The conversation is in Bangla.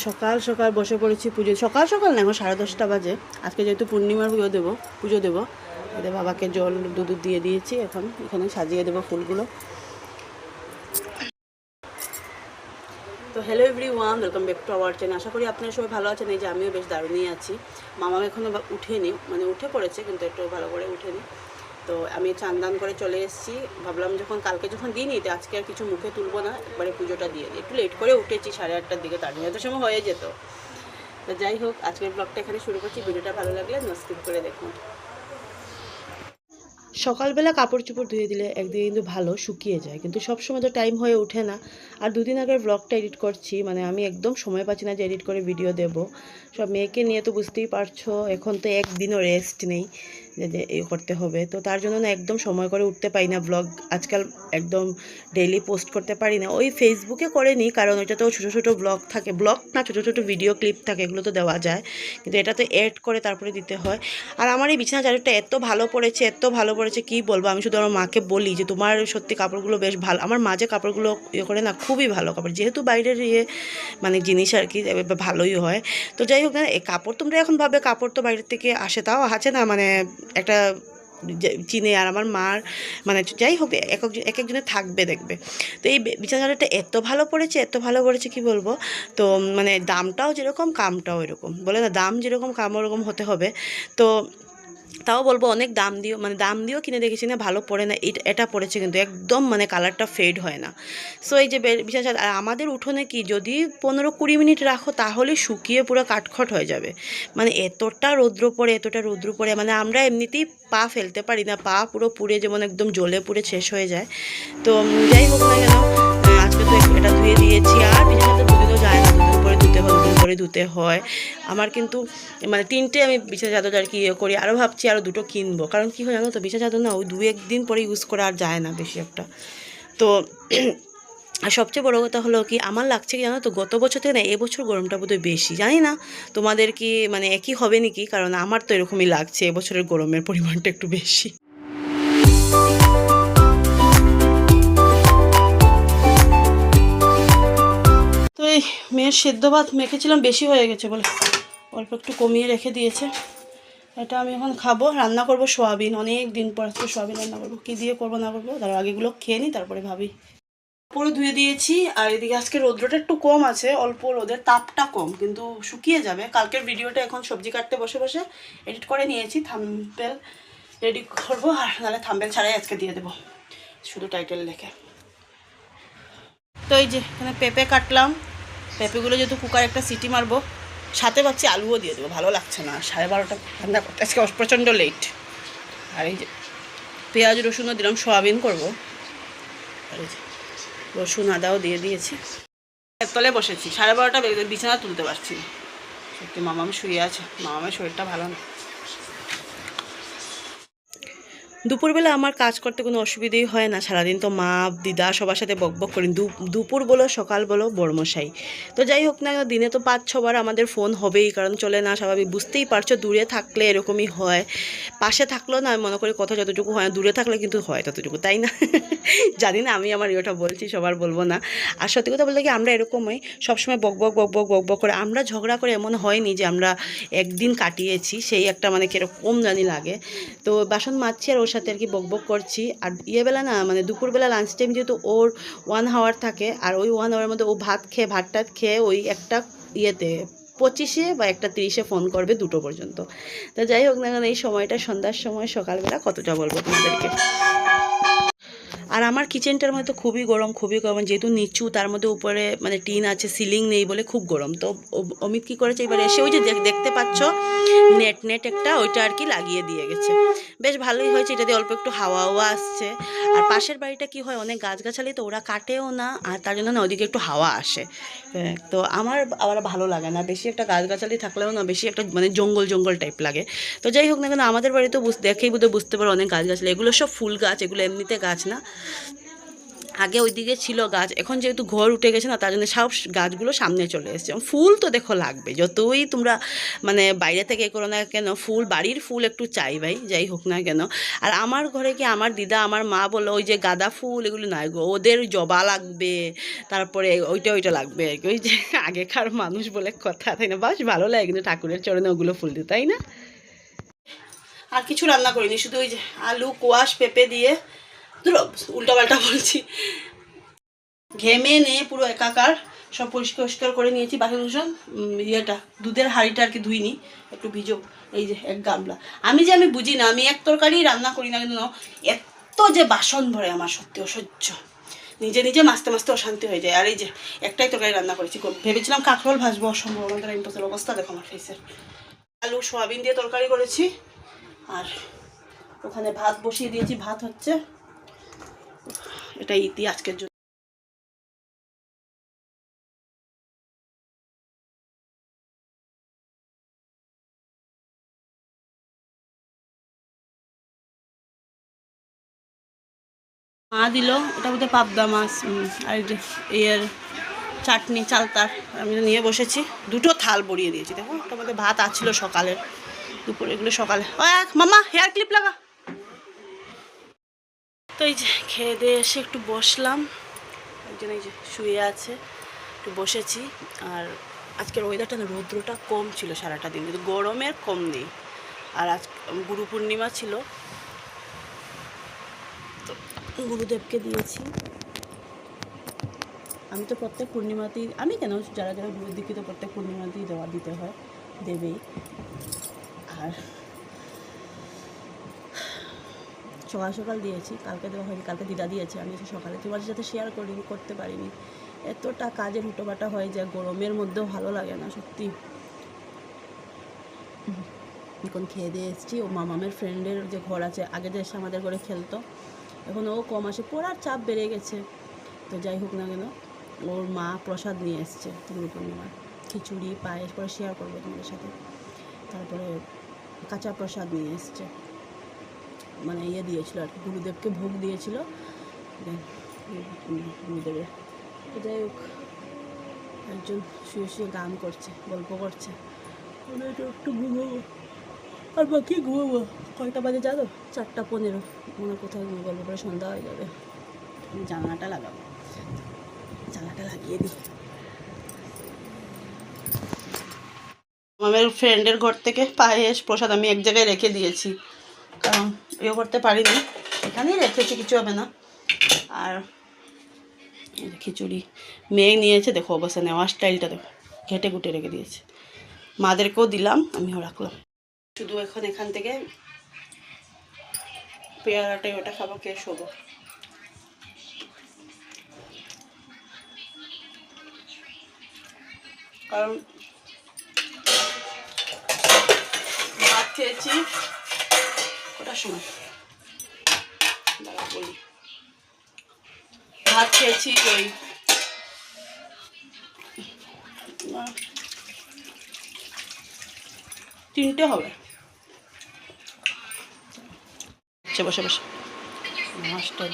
সকাল সকাল বসে পড়েছি পুজো। সকাল সকাল না, এখন 10:30 বাজে। আজকে যেহেতু পূর্ণিমার পুজো দেবো, এদের বাবাকে জল দুধ দিয়ে দিয়েছি। এখন এখানে সাজিয়ে দেবো ফুলগুলো। তো hello everyone, welcome back to our channel. আশা করি আপনারা সবাই ভালো আছেন। এই যে আমিও বেশ দারুণই আছি। মামা এখনও উঠেনি, মানে উঠে পড়েছে কিন্তু একটু ভালো করে উঠেনি। তো আমি চান করে চলে এসেছি। ভাবলাম কালকে যখন দিইনি, তো আজকে আর কিছু মুখে তুলবো না, একবারে পুজোটা দিয়ে দিই। একটু লেট করে উঠেছি, 8:30টার দিকে, তার জন্য এত সময় হয়ে যেত। তো যাই হোক, আজকের ব্লগটা এখানে শুরু করছি। ভিডিওটা ভালো লাগলে স্কিপ করে দেখুন। সকালবেলা কাপড় চোপড় ধুয়ে দিলে একদিকে কিন্তু ভালো শুকিয়ে যায়, কিন্তু সব সময় তো টাইম হয়ে ওঠে না। আর দুদিন আগের ব্লগটা এডিট করছি, মানে আমি একদম সময় পাচ্ছি না যে এডিট করে ভিডিও দেব। সব মেয়েকে নিয়ে তো বুঝতেই পারছো, এখন তো একদিনও রেস্ট নেই যে এ করতে হবে। তো তার জন্য না একদম সময় করে উঠতে পারি না। ব্লগ আজকাল একদম ডেইলি পোস্ট করতে পারি না। ওই ফেসবুকে করে নিই, কারণ ওইটাতেও ছোটো ছোটো ব্লগ থাকে, ব্লগ না ছোটো ছোটো ভিডিও ক্লিপ থাকে, এগুলো তো দেওয়া যায়, কিন্তু এটা তো এড করে তারপরে দিতে হয়। আর আমার এই বিছানা চাদরটা এত ভালো পড়েছে কী বলবো। আমি শুধু আমার মাকে বলি যে তোমার সত্যি কাপড়গুলো বেশ ভালো। আমার মা যে কাপড়গুলো করে না, খুবই ভালো কাপড়, যেহেতু বাইরের মানে জিনিস আর কি, ভালোই হয়। তো যাই হোক না, এই কাপড় তোমরা এখন ভাবে কাপড় তো বাইরের থেকে আসে, তাও আছে না, মানে একটা চিনে। আর আমার মার মানে যাই হোক, এক একজনের থাকবে, দেখবে। তো এই বিছানা চাদরটা এত ভালো পড়েছে কি বলবো। তো মানে দামটাও যেরকম কামটাও এরকম, বলে না দাম যেরকম কাম ওরকম হতে হবে। তো তাও বলবো অনেক দাম দিয়েও কিনে দেখেছি না, ভালো পড়ে না। এটা পড়েছে কিন্তু একদম মানে কালারটা ফেড হয় না। সো এই যে বিশেষ, আর আমাদের উঠোনে কি যদি 15-20 মিনিট রাখো তাহলে শুকিয়ে পুরো কাঠখট হয়ে যাবে। মানে এতটা রৌদ্র পড়ে, মানে আমরা এমনিতেই পা ফেলতে পারি না, পা পুরো পুড়ে যেমন একদম জ্বলে পুড়ে শেষ হয়ে যায়। তো যাই হোক না কেন, আজকে তো এটা ধুয়ে দিয়েছি। আর বিশেষ দুদিনও যায় না, দুদিন করে ধুতে হয় আমার। কিন্তু মানে 3টে আমি বিছানা চাদর আর কি করি। আরও ভাবছি আরও 2টো কিনবো, কারণ কী হয় জানো তো, বিছানা চাদর না ওই 2-1 দিন পরে ইউজ করা আর যায় না বেশি একটা। তো আর সবচেয়ে বড়ো কথা হলো কি, আমার লাগছে কি জানো তো, গত বছর থেকে না এবছর গরমটা বোধহয় বেশি। জানি না তোমাদের কি মানে একই হবে নাকি, কারণ আমার তো এরকমই লাগছে, এবছরের গরমের পরিমাণটা একটু বেশি। তো এই মেয়ের সেদ্ধ ভাত মেখেছিলাম, বেশি হয়ে গেছে বলে অল্প একটু কমিয়ে রেখে দিয়েছে। এটা আমি এখন খাবো। রান্না করবো সোয়াবিন, অনেক দিন পর আজকে সোয়াবিন রান্না করবো। কী দিয়ে করবো না করবো তার আগেগুলো খেয়ে নিই, তারপরে ভাবি। পুরো ধুয়ে দিয়েছি। আর এদিকে আজকে রৌদ্রটা একটু কম আছে, অল্প রোদের তাপটা কম, কিন্তু শুকিয়ে যাবে। কালকের ভিডিওটা এখন সবজি কাটতে বসে বসে এডিট করে নিয়েছি। থাম্বনেল রেডি করবো, আর নাহলে থাম্বনেল ছাড়াই আজকে দিয়ে দেবো, শুধু টাইটেল লিখে। তো এই যে এখানে পেঁপে কাটলাম। পেঁপেগুলো যেহেতু কুকারে একটা সিটি মারবো, সাথে ভাবছি আলুও দিয়ে দেবো, ভালো লাগছে না 12:30 রান্না করতে, আজকে প্রচণ্ড লেট। আর এই যে পেঁয়াজ রসুনও দিলাম, সোয়াবিন করবো। আর এই যে রসুন আদাও দিয়ে দিয়েছি। তলে বসেছি, 12:30 বিছানা তুলতে পারছি না। সত্যি মামাম শুয়ে আছে, মামামের শরীরটা ভালো না। দুপুরবেলা আমার কাজ করতে কোনো অসুবিধেই হয় না। সারাদিন তো মা দিদা সবার সাথে বকবক করি, দুপুর বলো সকাল বলো বড়মশাই। তো যাই হোক না, দিনে তো 5-6 বার আমাদের ফোন হবেই, কারণ চলে না স্বাভাবিক, বুঝতেই পারছো। দূরে থাকলে এরকমই হয়, পাশে থাকলেও না মনে করি কথা যতটুকু হয়, দূরে থাকলে কিন্তু হয় ততটুকু, তাই না? জানি না, আমি আমার ইয়েটা বলছি, সবার বলবো না। আর সত্যি কথা বলতে কি, আমরা এরকমই সবসময় বকবক করে। আমরা ঝগড়া করে এমন হয়নি যে আমরা একদিন কাটিয়েছি, সেই একটা মানে কীরকম জানি লাগে। তো বাসন মাজছি আর ওর সাথে আর কি বকবক করছি। আর ইয়েবেলা না, মানে দুপুরবেলা লাঞ্চ টাইম যেহেতু ওর 1 আওয়ার থাকে, আর ওই 1 আওয়ারের মধ্যে ও ভাত খেয়ে ওই একটা ইয়েতে 25-এ বা 1:30-এ ফোন করবে 2টো পর্যন্ত। তো যাই হোক না, এই সময়টা সন্ধ্যার সময়, সকালবেলা কতটা বলবো তোমাদেরকে। আর আমার কিচেনটার মধ্যে তো খুবই গরম, যেহেতু নিচু, তার মধ্যে উপরে মানে টিন আছে, সিলিং নেই বলে খুব গরম। তো অমিত কী করেছে, এবার এসে ওই যে দেখতে পাচ্ছ নেট একটা, ওইটা আর কি লাগিয়ে দিয়ে গেছে। বেশ ভালোই হয়েছে, এটা দিয়ে অল্প একটু হাওয়াও আসছে। আর পাশের বাড়িটা কি হয়, অনেক গাছগাছালি, তো ওরা কাটেও না, আর তার জন্য না ওদিকে একটু হাওয়া আসে। তো আমার আবার ভালো লাগে না, বেশি একটা গাছগাছালি থাকলেও না বেশি একটা মানে জঙ্গল টাইপ লাগে। তো যাই হোক না কেন, আমাদের বাড়িতেও দেখেই বুঝতে পারো অনেক গাছগাছালি, এগুলো সব ফুল গাছ, এগুলো এমনিতে গাছ না। আগে ওইদিকে ছিল গাছ, এখন যেহেতু ঘর উঠে গেছে না, তার জন্য সব গাছগুলো সামনে চলে এসেছে। ফুল তো দেখো লাগবে, যতই তোমরা মানে বাইরে থেকে করো না কেন, ফুল বাড়ির ফুল একটু চাই ভাই, যাই হোক না কেন। আর আমার ঘরে কি আমার দিদা আমার মা বলো ওই যে গাঁদা ফুল এগুলো নাই গো, ওদের জবা লাগবে, তারপরে ওইটা লাগবে আর কি। ওই যে আগেকার মানুষ বলে কথা, তাই না? বাস ভালো লাগে কিন্তু ঠাকুরের চরণে ওগুলো ফুল দিতে, তাই না? আর কিছু রান্না করিনি, শুধু ওই যে আলু কোয়াশ পেঁপে দিয়ে, উল্টাপাল্টা বলছি, ঘেমে নিয়ে পুরো একাকার সব পরিষ্কার করে নিয়েছি। বাসন কুসন ইয়েটা দুধের হাঁড়িটা আর কি ধুইনি, একটু ভিজো। এই যে এক গামলা। আমি বুঝি না, আমি এক তরকারি রান্না করি না কিন্তু এত যে বাসন ভরে আমার সত্যি অসহ্য, নিজে নিজে মাঝতে মাঝতে অশান্তি হয়ে যায়। আর এই যে একটাই তরকারি রান্না করেছি, ভেবেছিলাম কাঁকরোল ভাজবো, অসম্ভব, ইম্পসিবল অবস্থা দেখো আমার ফেসের। আলু সোয়াবিন দিয়ে তরকারি করেছি, আর ওখানে ভাত বসিয়ে দিয়েছি, ভাত হচ্ছে। এটাই ইতি আজকের জন্য। মা দিল, এটা বোধহয় পাবদা মাছ, আর এর চাটনি চালতার আমি নিয়ে বসেছি। দুটো থাল বড়িয়ে দিয়েছি, দেখো ওটার মধ্যে ভাত আছিল সকালের, দুপুরে এগুলো সকালে। ও এক মামা হেয়ার ক্লিপ লাগা। তো এই যে খেয়ে দিয়ে এসে একটু বসলাম, একজন এই যে শুয়ে আছে, একটু বসেছি। আর আজকের ওয়েদারটা না, রৌদ্রটা কম ছিল সারাটা দিন, কিন্তু গরমের কম নেই। আর আজ গুরু পূর্ণিমা ছিল, তো গুরুদেবকে দিয়েছি। আমি তো প্রত্যেক পূর্ণিমাতেই, আমি কেন, যারা যারা গুরুর দীক্ষিত প্রত্যেক পূর্ণিমাতেই দিতে হয়, দেবেই। আর সকাল সকাল দিয়েছি, কালকে দেওয়া হয়নি, কালকে দিদা দিয়েছে, আমি এসে সকালে তোমাদের সাথে শেয়ার করতে পারিনি। এতটা কাজের হুটোপাটা হয় যে গরমের মধ্যেও ভালো লাগে না সত্যি। এখন খেয়ে দিয়ে এসেছি। ও মামামের ফ্রেন্ডের যে ঘর আছে, আগে যে এসে আমাদের ঘরে খেলতো, এখন ও কম আসে, পড়ার চাপ বেড়ে গেছে। তো যাই হোক না কেন, ওর মা প্রসাদ নিয়ে এসছে গুরু পূর্ণিমার, খিচুড়ি পায়েস, পরে শেয়ার করবো তোমাদের সাথে। তারপরে কাঁচা প্রসাদ নিয়ে এসছে, মানে ইয়ে দিয়েছিল আর কি, গুরুদেবকে ভোগ দিয়েছিল গুরুদেবের। যাই হোক, একজন শুয়ে শুয়ে গান করছে, গল্প করছে, একটু ঘুমাবো। আর বাকি ঘুমাবো, কয়টা বাজে জানো? 4:15। মনে কোথায় গল্প করে সন্ধ্যা হয়ে যাবে। আমি জানলাটা লাগাবো, জানলাটা লাগিয়ে দিই। আমার ফ্রেন্ডের ঘর থেকে পায়েস প্রসাদ আমি এক জায়গায় রেখে দিয়েছি, কারণ ইয়ে করতে পারিনি, এখানেই রেখেছি, কিছু হবে না। আর খিচুড়ি মেয়ে নিয়েছে, দেখো অবস্থা, নেওয়ার স্টাইলটা দেখো, ঘেটে ঘুটে রেখে দিয়েছে। মাদেরকেও দিলাম, আমিও রাখলাম। শুধু এখন এখান থেকে পেয়ারাটাই ওটা খাবো, কে শোবো। কারণ ভাত খেয়েছি ওটার সময়, বলি ভাত খেয়েছি ওই 3টে হবে। বসে বসে মাছটা